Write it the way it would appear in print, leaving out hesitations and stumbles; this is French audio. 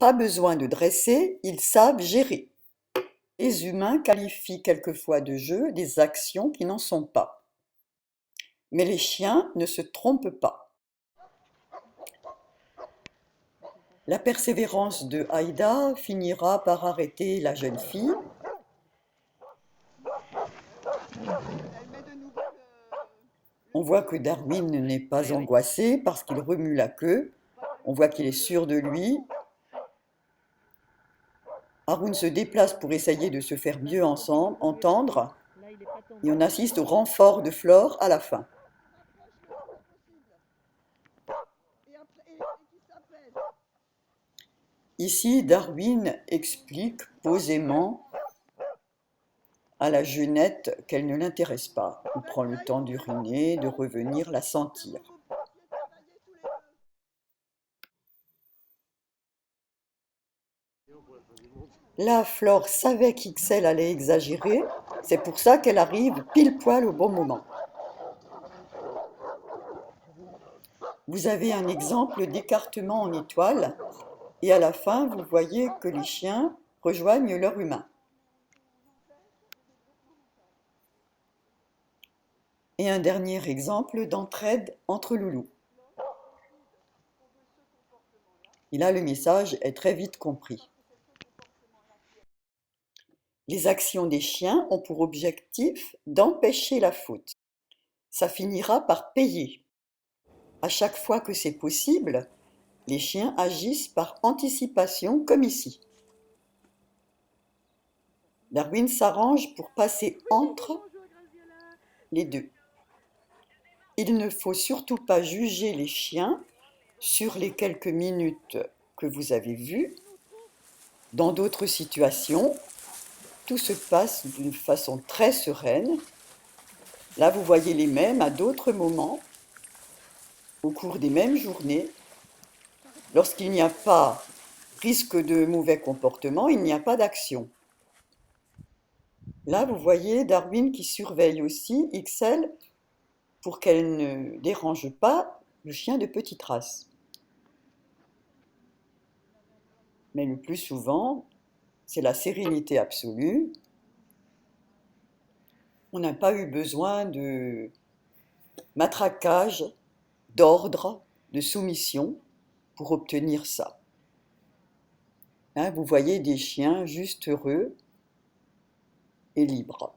Pas besoin de dresser, ils savent gérer. Les humains qualifient quelquefois de jeu des actions qui n'en sont pas. Mais les chiens ne se trompent pas. La persévérance de Haïda finira par arrêter la jeune fille. On voit que Darwin n'est pas angoissé parce qu'il remue la queue. On voit qu'il est sûr de lui. Haroun se déplace pour essayer de se faire mieux entendre. Et on assiste au renfort de Flore à la fin. Ici, Darwin explique posément à la jeunette qu'elle ne l'intéresse pas. Il prend le temps d'uriner, de revenir la sentir. Là, Flore savait qu'Ixelles allait exagérer, c'est pour ça qu'elle arrive pile poil au bon moment. Vous avez un exemple d'écartement en étoile, et à la fin, vous voyez que les chiens rejoignent leur humain. Et un dernier exemple d'entraide entre loulous. Et là, le message est très vite compris. Les actions des chiens ont pour objectif d'empêcher la faute. Ça finira par payer. À chaque fois que c'est possible, les chiens agissent par anticipation comme ici. Darwin s'arrange pour passer entre les deux. Il ne faut surtout pas juger les chiens sur les quelques minutes que vous avez vues. Dans d'autres situations, tout se passe d'une façon très sereine. Là, vous voyez les mêmes à d'autres moments, au cours des mêmes journées. Lorsqu'il n'y a pas risque de mauvais comportement, il n'y a pas d'action. Là, vous voyez Darwin qui surveille aussi Ixelles pour qu'elle ne dérange pas le chien de petite race. Mais le plus souvent, c'est la sérénité absolue. On n'a pas eu besoin de matraquage, d'ordre, de soumission pour obtenir ça. Hein, vous voyez des chiens juste heureux et libres.